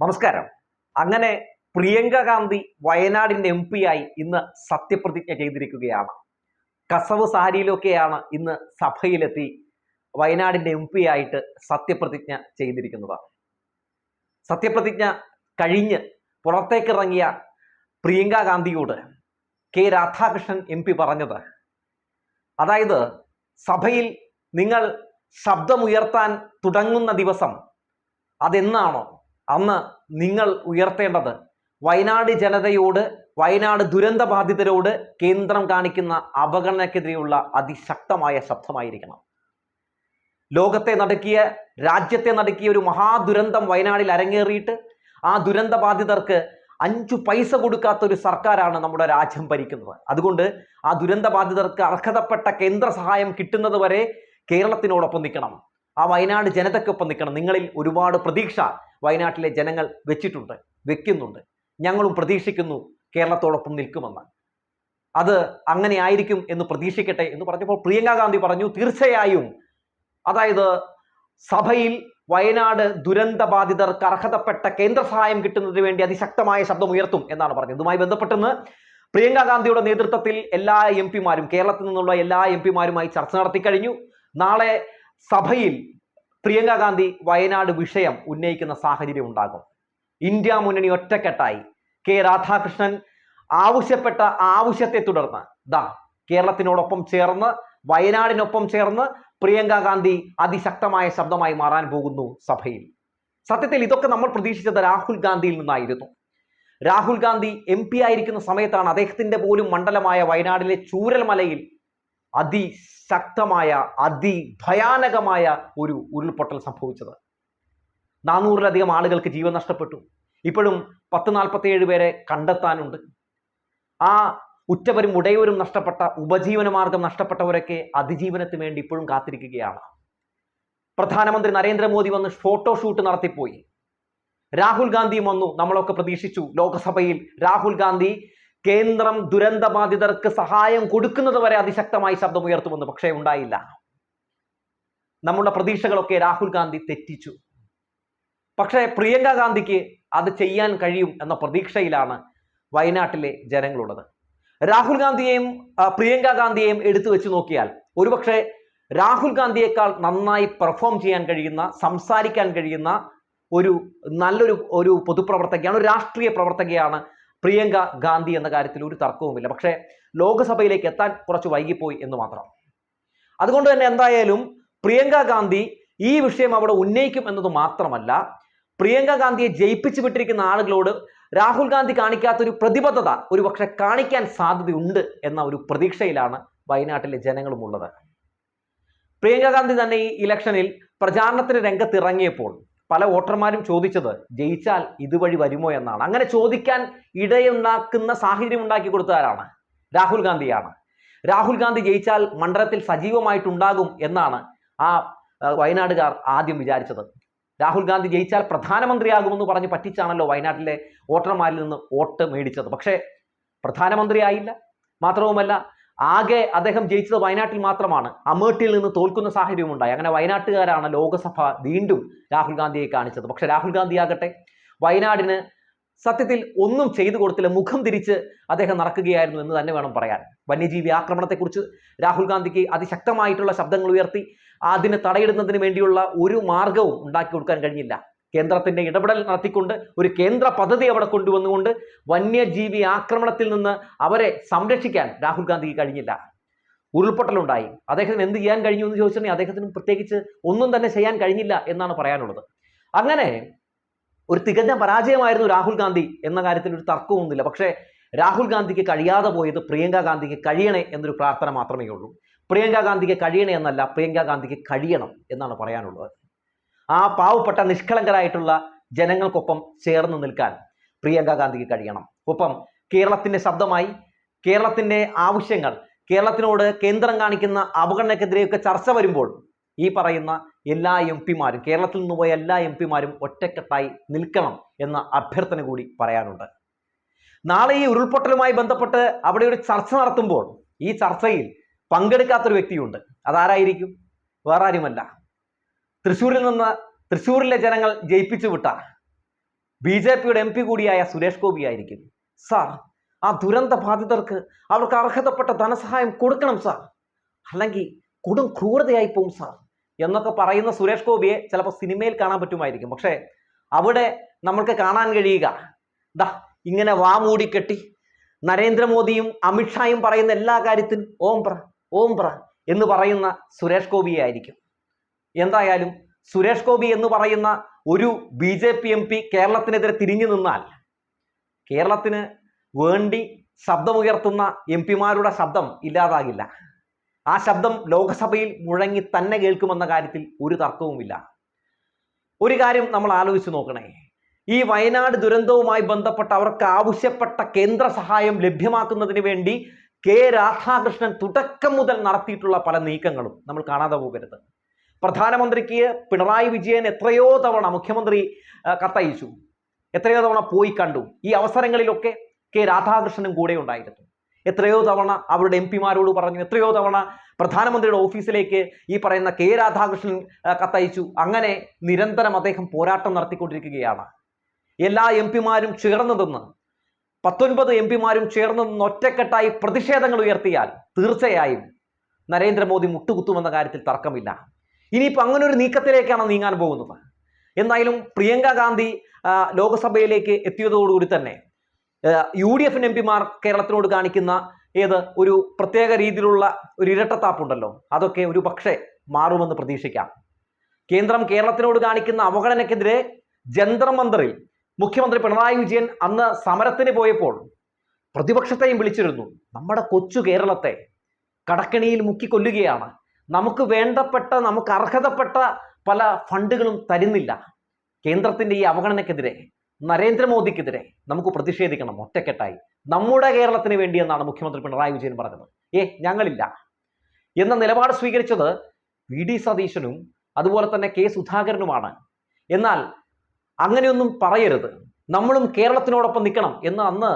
നമസ്കാരം. അങ്ങനെ പ്രിയങ്ക ഗാന്ധി വയനാടിന്റെ MP ആയി ഇന്ന് സത്യപ്രതിജ്ഞ ചെയ്തിരിക്കുകയാണ്. കസവ് സാരിയിലൊക്കെയാണ് ഇന്ന് സഭയിലെത്തി വയനാടിന്റെ MP ആയിട്ട് സത്യപ്രതിജ്ഞ ചെയ്തിരിക്കുന്നത്. സത്യപ്രതിജ്ഞ കഴിഞ്ഞ് പുറത്തേക്കിറങ്ങിയ പ്രിയങ്ക ഗാന്ധിയോട് കെ രാധാകൃഷ്ണൻ MP പറഞ്ഞത്, അതായത് സഭയിൽ നിങ്ങൾ ശബ്ദമുയർത്താൻ തുടങ്ങുന്ന ദിവസം അതെന്നാണോ അന്ന് നിങ്ങൾ ഉയർത്തേണ്ടത് വയനാട് ജനതയോട്, വയനാട് ദുരന്ത ബാധിതരോട് കേന്ദ്രം കാണിക്കുന്ന അവഗണനയ്ക്കെതിരെയുള്ള അതിശക്തമായ ശബ്ദമായിരിക്കണം. ലോകത്തെ നടുക്കിയ, രാജ്യത്തെ നടുക്കിയ ഒരു മഹാദുരന്തം വയനാടിൽ അരങ്ങേറിയിട്ട് ആ ദുരന്ത ബാധിതർക്ക് 5 പൈസ കൊടുക്കാത്ത ഒരു സർക്കാരാണ് നമ്മുടെ രാജ്യം ഭരിക്കുന്നത്. അതുകൊണ്ട് ആ ദുരന്ത ബാധിതർക്ക് അർഹതപ്പെട്ട കേന്ദ്ര സഹായം കിട്ടുന്നത് വരെ കേരളത്തിനോടൊപ്പം നിൽക്കണം, ആ വയനാട് ജനതയ്ക്കൊപ്പം നിൽക്കണം. നിങ്ങളിൽ ഒരുപാട് പ്രതീക്ഷ വയനാട്ടിലെ ജനങ്ങൾ വെക്കുന്നുണ്ട്. ഞങ്ങളും പ്രതീക്ഷിക്കുന്നു കേരളത്തോടൊപ്പം നിൽക്കുമെന്ന്. അത് അങ്ങനെ ആയിരിക്കും എന്ന് പ്രതീക്ഷിക്കട്ടെ എന്ന് പറഞ്ഞപ്പോൾ പ്രിയങ്ക ഗാന്ധി പറഞ്ഞു, തീർച്ചയായും, അതായത് സഭയിൽ വയനാട് ദുരന്ത ബാധിതർക്ക് അർഹതപ്പെട്ട കേന്ദ്ര സഹായം കിട്ടുന്നതിന് വേണ്ടി അതിശക്തമായ ശബ്ദം ഉയർത്തും എന്നാണ് പറഞ്ഞത്. ഇതുമായി ബന്ധപ്പെട്ടെന്ന് പ്രിയങ്ക ഗാന്ധിയുടെ നേതൃത്വത്തിൽ എല്ലാ MP മാരും, കേരളത്തിൽ നിന്നുള്ള എല്ലാ MP മാരുമായി ചർച്ച നടത്തി കഴിഞ്ഞു. നാളെ സഭയിൽ പ്രിയങ്ക ഗാന്ധി വയനാട് വിഷയം ഉന്നയിക്കുന്ന സാഹചര്യം ഉണ്ടാകും. ഇന്ത്യ മുന്നണി ഒറ്റക്കെട്ടായി കെ രാധാകൃഷ്ണൻ ആവശ്യപ്പെട്ട ആവശ്യത്തെ തുടർന്ന് കേരളത്തിനോടൊപ്പം ചേർന്ന്, വയനാടിനൊപ്പം ചേർന്ന് പ്രിയങ്ക ഗാന്ധി അതിശക്തമായ ശബ്ദമായി മാറാൻ പോകുന്നു സഭയിൽ. സത്യത്തിൽ ഇതൊക്കെ നമ്മൾ പ്രതീക്ഷിച്ചത് രാഹുൽ ഗാന്ധിയിൽ നിന്നായിരുന്നു. രാഹുൽ ഗാന്ധി MP ആയിരിക്കുന്ന സമയത്താണ് അദ്ദേഹത്തിന്റെ പോലും മണ്ഡലമായ വയനാടിലെ ചൂരൽമലയിൽ അതിശക്തമായ, അതിഭയാനകമായ ഒരു ഉരുൾപൊട്ടൽ സംഭവിച്ചത്. 400-ലധികം ആളുകൾക്ക് ജീവൻ നഷ്ടപ്പെട്ടു. ഇപ്പോഴും 1047 പേരെ കണ്ടെത്താനുണ്ട്. ആ ഉറ്റവരും ഉടയവരും നഷ്ടപ്പെട്ട, ഉപജീവന മാർഗം നഷ്ടപ്പെട്ടവരൊക്കെ അതിജീവനത്തിന് വേണ്ടി ഇപ്പോഴും കാത്തിരിക്കുകയാണ്. പ്രധാനമന്ത്രി നരേന്ദ്രമോദി വന്ന് ഫോട്ടോഷൂട്ട് നടത്തിപ്പോയി. രാഹുൽ ഗാന്ധിയും വന്നു. നമ്മളൊക്കെ പ്രതീക്ഷിച്ചു ലോകസഭയിൽ രാഹുൽ ഗാന്ധി കേന്ദ്രം ദുരന്ത ബാധിതർക്ക് സഹായം കൊടുക്കുന്നത് വരെ അതിശക്തമായി ശബ്ദമുയർത്തുമെന്ന്. പക്ഷേ ഉണ്ടായില്ല. നമ്മുടെ പ്രതീക്ഷകളൊക്കെ രാഹുൽ ഗാന്ധി തെറ്റിച്ചു. പക്ഷേ പ്രിയങ്ക ഗാന്ധിക്ക് അത് ചെയ്യാൻ കഴിയും എന്ന പ്രതീക്ഷയിലാണ് വയനാട്ടിലെ ജനങ്ങളുള്ളത്. രാഹുൽ ഗാന്ധിയെയും പ്രിയങ്ക ഗാന്ധിയെയും എടുത്തു വെച്ച് നോക്കിയാൽ ഒരുപക്ഷെ രാഹുൽ ഗാന്ധിയേക്കാൾ നന്നായി പെർഫോം ചെയ്യാൻ കഴിയുന്ന, സംസാരിക്കാൻ കഴിയുന്ന നല്ലൊരു പൊതുപ്രവർത്തകയാണ്, ഒരു രാഷ്ട്രീയ പ്രവർത്തകയാണ് പ്രിയങ്ക ഗാന്ധി എന്ന കാര്യത്തിൽ ഒരു തർക്കവുമില്ല. പക്ഷേ ലോകസഭയിലേക്ക് എത്താൻ കുറച്ച് വൈകിപ്പോയി എന്ന് മാത്രം. അതുകൊണ്ട് തന്നെ എന്തായാലും പ്രിയങ്ക ഗാന്ധി ഈ വിഷയം അവിടെ ഉന്നയിക്കും എന്നത് മാത്രമല്ല, പ്രിയങ്ക ഗാന്ധിയെ ജയിപ്പിച്ചു വിട്ടിരിക്കുന്ന ആളുകളോട് രാഹുൽ ഗാന്ധി കാണിക്കാത്തൊരു പ്രതിബദ്ധത ഒരുപക്ഷെ കാണിക്കാൻ സാധ്യതയുണ്ട് എന്ന ഒരു പ്രതീക്ഷയിലാണ് വയനാട്ടിലെ ജനങ്ങളുമുള്ളത്. പ്രിയങ്ക ഗാന്ധി തന്നെ ഈ ഇലക്ഷനിൽ പ്രചാരണത്തിന് രംഗത്തിറങ്ങിയപ്പോൾ പല വോട്ടർമാരും ചോദിച്ചത് ജയിച്ചാൽ ഇതുവഴി വരുമോ എന്നാണ്. അങ്ങനെ ചോദിക്കാൻ ഇടയുണ്ടാക്കുന്ന സാഹചര്യം ഉണ്ടാക്കി കൊടുത്തവരാണ് രാഹുൽ ഗാന്ധിയാണ്. രാഹുൽ ഗാന്ധി ജയിച്ചാൽ മണ്ഡലത്തിൽ സജീവമായിട്ടുണ്ടാകും എന്നാണ് ആ വയനാടുകാർ ആദ്യം വിചാരിച്ചത്. രാഹുൽ ഗാന്ധി ജയിച്ചാൽ പ്രധാനമന്ത്രിയാകുമെന്ന് പറഞ്ഞ് പറ്റിച്ചാണല്ലോ വയനാട്ടിലെ വോട്ടർമാരിൽ നിന്ന് വോട്ട് മേടിച്ചത്. പക്ഷേ പ്രധാനമന്ത്രിയായില്ല. മാത്രവുമല്ല, ആകെ അദ്ദേഹം ജയിച്ചത് വയനാട്ടിൽ മാത്രമാണ്. അമേഠിയിൽ നിന്ന് തോൽക്കുന്ന സാഹചര്യം ഉണ്ടായി. അങ്ങനെ വയനാട്ടുകാരാണ് ലോകസഭ വീണ്ടും രാഹുൽ ഗാന്ധിയെ കാണിച്ചത്. പക്ഷെ രാഹുൽ ഗാന്ധി ആകട്ടെ വയനാടിന് സത്യത്തിൽ ഒന്നും ചെയ്തു കൊടുത്തില്ല. മുഖം തിരിച്ച് അദ്ദേഹം നടക്കുകയായിരുന്നു എന്ന് തന്നെ വേണം പറയാൻ. വന്യജീവി ആക്രമണത്തെക്കുറിച്ച് രാഹുൽ ഗാന്ധിക്ക് അതിശക്തമായിട്ടുള്ള ശബ്ദങ്ങൾ ഉയർത്തി അതിന് തടയിടുന്നതിന് വേണ്ടിയുള്ള ഒരു മാർഗവും ഉണ്ടാക്കി കൊടുക്കാൻ കഴിഞ്ഞില്ല. കേന്ദ്രത്തിന്റെ ഇടപെടൽ നടത്തിക്കൊണ്ട് ഒരു കേന്ദ്ര പദ്ധതി അവിടെ കൊണ്ടുവന്നുകൊണ്ട് വന്യജീവി ആക്രമണത്തിൽ നിന്ന് അവരെ സംരക്ഷിക്കാൻ രാഹുൽ ഗാന്ധിക്ക് കഴിഞ്ഞില്ല. ഉരുൾപൊട്ടലുണ്ടായി. അദ്ദേഹത്തിന് എന്ത് ചെയ്യാൻ കഴിഞ്ഞു എന്ന് ചോദിച്ചിട്ടുണ്ടെങ്കിൽ അദ്ദേഹത്തിന് പ്രത്യേകിച്ച് ഒന്നും തന്നെ ചെയ്യാൻ കഴിഞ്ഞില്ല എന്നാണ് പറയാനുള്ളത്. അങ്ങനെ ഒരു തികഞ്ഞ പരാജയമായിരുന്നു രാഹുൽ ഗാന്ധി എന്ന കാര്യത്തിൽ ഒരു തർക്കമൊന്നുമില്ല. പക്ഷേ രാഹുൽ ഗാന്ധിക്ക് കഴിയാതെ പോയത് പ്രിയങ്ക ഗാന്ധിക്ക് കഴിയണേ എന്നൊരു പ്രാർത്ഥന മാത്രമേ ഉള്ളൂ. പ്രിയങ്ക ഗാന്ധിക്ക് കഴിയണേ എന്നല്ല, പ്രിയങ്ക ഗാന്ധിക്ക് കഴിയണം എന്നാണ് പറയാനുള്ളത്. ആ പാവപ്പെട്ട നിഷ്കളങ്കരായിട്ടുള്ള ജനങ്ങൾക്കൊപ്പം ചേർന്ന് നിൽക്കാൻ പ്രിയങ്ക ഗാന്ധിക്ക് കഴിയണം. ഒപ്പം കേരളത്തിന്റെ ശബ്ദമായി, കേരളത്തിന്റെ ആവശ്യങ്ങൾ, കേരളത്തിനോട് കേന്ദ്രം കാണിക്കുന്ന അവഗണനക്കെതിരെയൊക്കെ ചർച്ച വരുമ്പോൾ ഈ പറയുന്ന എല്ലാ MP മാരും, കേരളത്തിൽ നിന്ന് പോയ എല്ലാ MP മാരും ഒറ്റക്കെട്ടായി നിൽക്കണം എന്ന അഭ്യർത്ഥന കൂടി പറയാനുണ്ട്. നാളെ ഈ ഉരുൾപൊട്ടലുമായി ബന്ധപ്പെട്ട് അവിടെ ഒരു ചർച്ച നടത്തുമ്പോൾ ഈ ചർച്ചയിൽ പങ്കെടുക്കാത്തൊരു വ്യക്തിയുണ്ട്. അതാരായിരിക്കും? വേറെ ആരുമല്ല, തൃശ്ശൂരിലെ ജനങ്ങൾ ജയിപ്പിച്ചു വിട്ട BJPയുടെ MP കൂടിയായ സുരേഷ് ഗോപി ആയിരിക്കും. സാർ, ആ ദുരന്ത ബാധിതർക്ക് അവർക്ക് അർഹതപ്പെട്ട ധനസഹായം കൊടുക്കണം സാർ, അല്ലെങ്കിൽ കൊടും ക്രൂരതയായി പോകും സാർ എന്നൊക്കെ പറയുന്ന സുരേഷ് ഗോപിയെ ചിലപ്പോൾ സിനിമയിൽ കാണാൻ പറ്റുമായിരിക്കും. പക്ഷേ അവിടെ നമ്മൾക്ക് കാണാൻ കഴിയുക ദാ ഇങ്ങനെ വാ മൂടിക്കെട്ടി നരേന്ദ്രമോദിയും അമിത്ഷായും പറയുന്ന എല്ലാ കാര്യത്തിനും ഓം പ്ര എന്ന് പറയുന്ന സുരേഷ് ഗോപിയെ ആയിരിക്കും. എന്തായാലും സുരേഷ് ഗോപി എന്ന് പറയുന്ന ഒരു BJP MP കേരളത്തിനെതിരെ തിരിഞ്ഞു നിന്നാൽ കേരളത്തിന് വേണ്ടി ശബ്ദമുയർത്തുന്ന MP-മാരുടെ ശബ്ദം ഇല്ലാതാകില്ല. ആ ശബ്ദം ലോകസഭയിൽ മുഴങ്ങി തന്നെ കേൾക്കുമെന്ന കാര്യത്തിൽ ഒരു തർക്കവുമില്ല. ഒരു കാര്യം നമ്മൾ ആലോചിച്ച് നോക്കണേ. ഈ വയനാട് ദുരന്തവുമായി ബന്ധപ്പെട്ട അവർക്ക് ആവശ്യപ്പെട്ട കേന്ദ്ര സഹായം ലഭ്യമാക്കുന്നതിന് വേണ്ടി കെ രാധാകൃഷ്ണൻ തുടക്കം മുതൽ നടത്തിയിട്ടുള്ള പല നീക്കങ്ങളും നമ്മൾ കാണാതെ പോകരുത്. പ്രധാനമന്ത്രിക്ക് പിണറായി വിജയൻ എത്രയോ തവണ മുഖ്യമന്ത്രി കത്തയച്ചു, എത്രയോ തവണ പോയി കണ്ടു. ഈ അവസരങ്ങളിലൊക്കെ കെ രാധാകൃഷ്ണനും കൂടെ ഉണ്ടായിരുന്നു. എത്രയോ തവണ അവരുടെ MP-മാരോട് പറഞ്ഞു, എത്രയോ തവണ പ്രധാനമന്ത്രിയുടെ ഓഫീസിലേക്ക് ഈ പറയുന്ന കെ രാധാകൃഷ്ണൻ കത്തയച്ചു. അങ്ങനെ നിരന്തരം അദ്ദേഹം പോരാട്ടം നടത്തിക്കൊണ്ടിരിക്കുകയാണ്. എല്ലാ MP-മാരും ചേർന്ന് നിന്ന് 19 MP-മാരും ചേർന്ന് നിന്ന് ഒറ്റക്കെട്ടായി പ്രതിഷേധങ്ങൾ ഉയർത്തിയാൽ തീർച്ചയായും നരേന്ദ്രമോദി മുട്ടുകുത്തുമെന്ന കാര്യത്തിൽ തർക്കമില്ല. ഇനിയിപ്പോൾ അങ്ങനെ ഒരു നീക്കത്തിലേക്കാണ് നീങ്ങാൻ പോകുന്നത്. എന്തായാലും പ്രിയങ്ക ഗാന്ധി ലോകസഭയിലേക്ക് എത്തിയതോടുകൂടി തന്നെ UDF MP-മാർ കേരളത്തിനോട് കാണിക്കുന്ന ഒരു പ്രത്യേക രീതിയിലുള്ള ഒരു ഇരട്ടത്താപ്പുണ്ടല്ലോ, അതൊക്കെ ഒരു പക്ഷേ മാറുമെന്ന് പ്രതീക്ഷിക്കാം. കേന്ദ്രം കേരളത്തിനോട് കാണിക്കുന്ന അവഗണനയ്ക്കെതിരെ ജന്തർ മന്ദറിൽ മുഖ്യമന്ത്രി പിണറായി വിജയൻ അന്ന് സമരത്തിന് പോയപ്പോൾ പ്രതിപക്ഷത്തെയും വിളിച്ചിരുന്നു. നമ്മുടെ കൊച്ചു കേരളത്തെ കടക്കണിയിൽ മുക്കിക്കൊല്ലുകയാണ്, നമുക്ക് വേണ്ടപ്പെട്ട നമുക്ക് അർഹതപ്പെട്ട പല ഫണ്ടുകളും തരുന്നില്ല. കേന്ദ്രത്തിന്റെ ഈ അവഗണനയ്ക്കെതിരെ നരേന്ദ്രമോദിക്കെതിരെ നമുക്ക് പ്രതിഷേധിക്കണം ഒറ്റക്കെട്ടായി, നമ്മുടെ കേരളത്തിന് വേണ്ടി എന്നാണ് മുഖ്യമന്ത്രി പിണറായി വിജയൻ പറഞ്ഞത്. ഞങ്ങളില്ല എന്ന നിലപാട് സ്വീകരിച്ചത് VD സതീശനും അതുപോലെ തന്നെ K സുധാകരനുമാണ്. എന്നാൽ അങ്ങനെയൊന്നും പറയരുത്, നമ്മളും കേരളത്തിനോടൊപ്പം നിൽക്കണം എന്ന് അന്ന്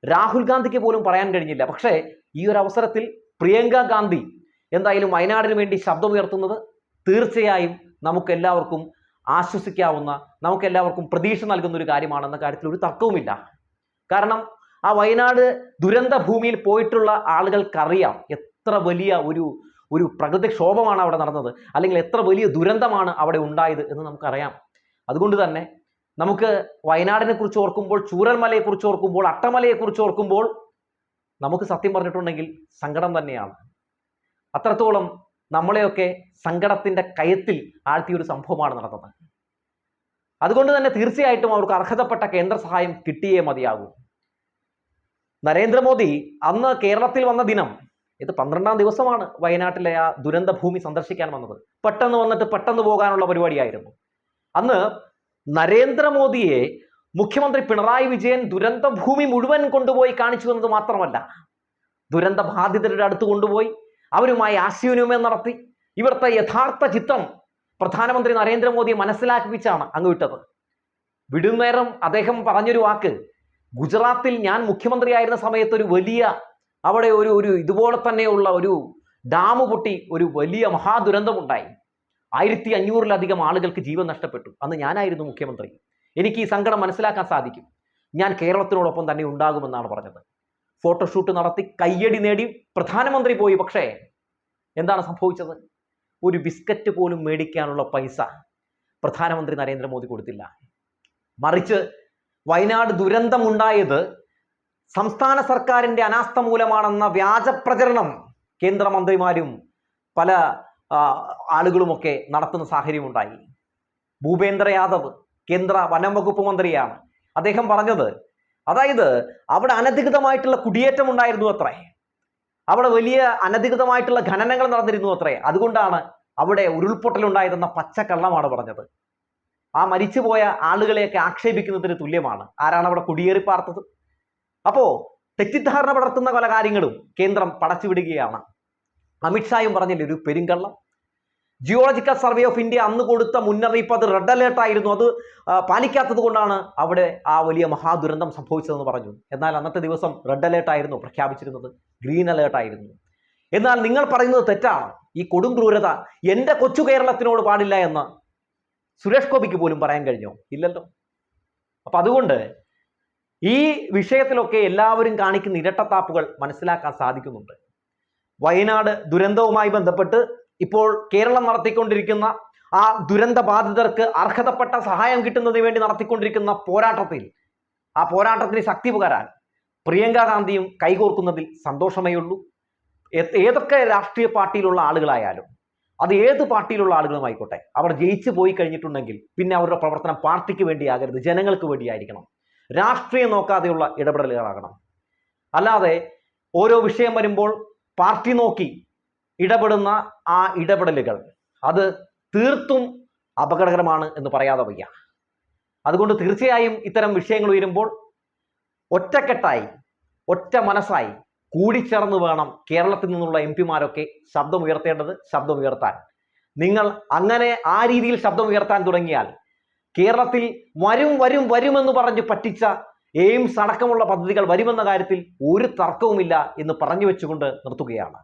രാഹുൽ ഗാന്ധിക്ക് പോലും പറയാൻ കഴിഞ്ഞില്ല. പക്ഷേ ഈ ഒരു അവസരത്തിൽ പ്രിയങ്ക ഗാന്ധി എന്തായാലും വയനാടിന് വേണ്ടി ശബ്ദമുയർത്തുന്നത് തീർച്ചയായും നമുക്കെല്ലാവർക്കും ആശ്വസിക്കാവുന്ന, നമുക്കെല്ലാവർക്കും പ്രതീക്ഷ നൽകുന്ന ഒരു കാര്യമാണെന്ന കാര്യത്തിൽ ഒരു തർക്കവുമില്ല. കാരണം ആ വയനാട് ദുരന്ത ഭൂമിയിൽ പോയിട്ടുള്ള ആളുകൾക്കറിയാം എത്ര വലിയ ഒരു പ്രകൃതിക്ഷോഭമാണ് അവിടെ നടന്നത്, അല്ലെങ്കിൽ എത്ര വലിയ ദുരന്തമാണ് അവിടെ ഉണ്ടായത് എന്ന് നമുക്കറിയാം. അതുകൊണ്ട് തന്നെ നമുക്ക് വയനാടിനെ കുറിച്ച് ഓർക്കുമ്പോൾ, ചൂരൽമലയെക്കുറിച്ച് ഓർക്കുമ്പോൾ, അട്ടമലയെക്കുറിച്ച് ഓർക്കുമ്പോൾ നമുക്ക് സത്യം പറഞ്ഞിട്ടുണ്ടെങ്കിൽ സങ്കടം തന്നെയാണ്. അത്രത്തോളം നമ്മളെയൊക്കെ സങ്കടത്തിന്റെ കയത്തിൽ ആഴ്ത്തിയൊരു സംഭവമാണ് നടന്നത്. അതുകൊണ്ട് തന്നെ തീർച്ചയായിട്ടും അവർക്ക് അർഹതപ്പെട്ട കേന്ദ്ര സഹായം കിട്ടിയേ മതിയാകൂ. നരേന്ദ്രമോദി അന്ന് കേരളത്തിൽ വന്ന ദിനം 12ാം ദിവസമാണ് വയനാട്ടിലെ ആ ദുരന്ത ഭൂമി സന്ദർശിക്കാൻ വന്നത്. പെട്ടെന്ന് വന്നിട്ട് പെട്ടെന്ന് പോകാനുള്ള പരിപാടിയായിരുന്നു. അന്ന് നരേന്ദ്രമോദിയെ മുഖ്യമന്ത്രി പിണറായി വിജയൻ ദുരന്ത ഭൂമി മുഴുവൻ കൊണ്ടുപോയി കാണിച്ചു എന്നത് മാത്രമല്ല, ദുരന്ത ബാധിതരുടെ അടുത്ത് കൊണ്ടുപോയി അവരുമായി ആശയവിനിമയം നടത്തി ഇവിടുത്തെ യഥാർത്ഥ ചിത്രം പ്രധാനമന്ത്രി നരേന്ദ്രമോദിയെ മനസ്സിലാക്കിപ്പിച്ചാണ് അങ്ങ് വിട്ടത്. വിടുന്നേരം അദ്ദേഹം പറഞ്ഞൊരു വാക്ക്, ഗുജറാത്തിൽ ഞാൻ മുഖ്യമന്ത്രിയായിരുന്ന സമയത്ത് ഒരു വലിയ അവിടെ ഒരു ഇതുപോലെ തന്നെയുള്ള ഒരു ഡാം പൊട്ടി ഒരു വലിയ മഹാദുരന്തമുണ്ടായി, 1500-ലധികം ആളുകൾക്ക് ജീവൻ നഷ്ടപ്പെട്ടു. അന്ന് ഞാനായിരുന്നു മുഖ്യമന്ത്രി, എനിക്ക് ഈ സങ്കടം മനസ്സിലാക്കാൻ സാധിക്കും, ഞാൻ കേരളത്തിനോടൊപ്പം തന്നെ ഉണ്ടാകുമെന്നാണ് പറഞ്ഞത്. ഫോട്ടോഷൂട്ട് നടത്തി കയ്യടി നേടി പ്രധാനമന്ത്രി പോയി. പക്ഷേ എന്താണ് സംഭവിച്ചത്? ഒരു ബിസ്ക്കറ്റ് പോലും മേടിക്കാനുള്ള പൈസ പ്രധാനമന്ത്രി നരേന്ദ്രമോദി കൊടുത്തില്ല. മറിച്ച് വയനാട് ദുരന്തമുണ്ടായത് സംസ്ഥാന സർക്കാരിന്റെ അനാസ്ഥ മൂലമാണെന്ന വ്യാജ പ്രചരണം കേന്ദ്രമന്ത്രിമാരും പല ആളുകളുമൊക്കെ നടത്തുന്ന സാഹചര്യമുണ്ടായി. ഭൂപേന്ദ്ര യാദവ് കേന്ദ്ര വനം വകുപ്പ് മന്ത്രിയാണ്. അദ്ദേഹം പറഞ്ഞത്, അതായത് അവിടെ അനധികൃതമായിട്ടുള്ള കുടിയേറ്റം ഉണ്ടായിരുന്നു അത്രേ, അവിടെ വലിയ അനധികൃതമായിട്ടുള്ള ഖനനങ്ങൾ നടന്നിരുന്നു അത്രേ, അതുകൊണ്ടാണ് അവിടെ ഉരുൾപൊട്ടലുണ്ടായതെന്ന പച്ചക്കള്ളമാണ് പറഞ്ഞത്. ആ മരിച്ചുപോയ ആളുകളെയൊക്കെ ആക്ഷേപിക്കുന്നതിന് തുല്യമാണ്. ആരാണ് അവിടെ കുടിയേറി പാർത്തത്? അപ്പോ തെറ്റിദ്ധാരണ പടർത്തുന്ന പല കാര്യങ്ങളും കേന്ദ്രം പടച്ചുവിടുകയാണ്. അമിത്ഷായും പറഞ്ഞില്ലേ ഒരു പെരുങ്കള്ളം. ജിയോളജിക്കൽ സർവേ ഓഫ് ഇന്ത്യ അന്ന് കൊടുത്ത മുന്നറിയിപ്പ് അത് റെഡ് അലേർട്ട് ആയിരുന്നു, അത് പാലിക്കാത്തത് കൊണ്ടാണ് അവിടെ ആ വലിയ മഹാദുരന്തം സംഭവിച്ചതെന്ന് പറഞ്ഞു. എന്നാൽ അന്നത്തെ ദിവസം റെഡ് അലേർട്ട് ആയിരുന്നു പ്രഖ്യാപിച്ചിരുന്നത്, ഗ്രീൻ അലേർട്ട് ആയിരുന്നു. എന്നാൽ നിങ്ങൾ പറയുന്നത് തെറ്റാണ്, ഈ കൊടും ക്രൂരത എൻ്റെ കൊച്ചു കേരളത്തിനോട് പാടില്ല എന്ന് സുരേഷ് ഗോപിക്ക് പോലും പറയാൻ കഴിഞ്ഞോ? ഇല്ലല്ലോ. അപ്പൊ അതുകൊണ്ട് ഈ വിഷയത്തിലൊക്കെ എല്ലാവരും കാണിക്കുന്ന ഇരട്ടത്താപ്പുകൾ മനസ്സിലാക്കാൻ സാധിക്കുന്നുണ്ട്. വയനാട് ദുരന്തവുമായി ബന്ധപ്പെട്ട് ഇപ്പോൾ കേരളം നടത്തിക്കൊണ്ടിരിക്കുന്ന ആ ദുരന്ത ബാധിതർക്ക് അർഹതപ്പെട്ട സഹായം കിട്ടുന്നതിന് വേണ്ടി നടത്തിക്കൊണ്ടിരിക്കുന്ന ആ പോരാട്ടത്തിന് ശക്തി പകരാൻ പ്രിയങ്ക ഗാന്ധിയും കൈകോർക്കുന്നതിൽ സന്തോഷമേ ഉള്ളൂ. ഏതൊക്കെ രാഷ്ട്രീയ പാർട്ടിയിലുള്ള ആളുകളായാലും, അത് ഏത് പാർട്ടിയിലുള്ള ആളുകളുമായിക്കോട്ടെ, അവർ ജയിച്ചു പോയി കഴിഞ്ഞിട്ടുണ്ടെങ്കിൽ പിന്നെ അവരുടെ പ്രവർത്തനം പാർട്ടിക്ക് വേണ്ടിയാകരുത്, ജനങ്ങൾക്ക് വേണ്ടിയായിരിക്കണം. രാഷ്ട്രീയം നോക്കാതെയുള്ള ഇടപെടലുകളാകണം. അല്ലാതെ ഓരോ വിഷയം വരുമ്പോൾ പാർട്ടി നോക്കി ഇടപെടുന്ന ആ ഇടപെടലുകൾ അത് തീർത്തും അപകടകരമാണ് എന്ന് പറയാതെ വയ്യ. അതുകൊണ്ട് തീർച്ചയായും ഇത്തരം വിഷയങ്ങൾ ഉയരുമ്പോൾ ഒറ്റക്കെട്ടായി, ഒറ്റ മനസ്സായി കൂടിച്ചേർന്ന് വേണം കേരളത്തിൽ നിന്നുള്ള എംപിമാരൊക്കെ ശബ്ദമുയർത്തേണ്ടത്. ശബ്ദമുയർത്താൻ നിങ്ങൾ അങ്ങനെ ആ രീതിയിൽ ശബ്ദമുയർത്താൻ തുടങ്ങിയാൽ കേരളത്തിൽ വരുമെന്ന് പറഞ്ഞ് പറ്റിച്ച എയിംസ് അടക്കമുള്ള പദ്ധതികൾ വരുമെന്ന കാര്യത്തിൽ ഒരു തർക്കവുമില്ല എന്ന് പറഞ്ഞു വെച്ചുകൊണ്ട് നിർത്തുകയാണ്.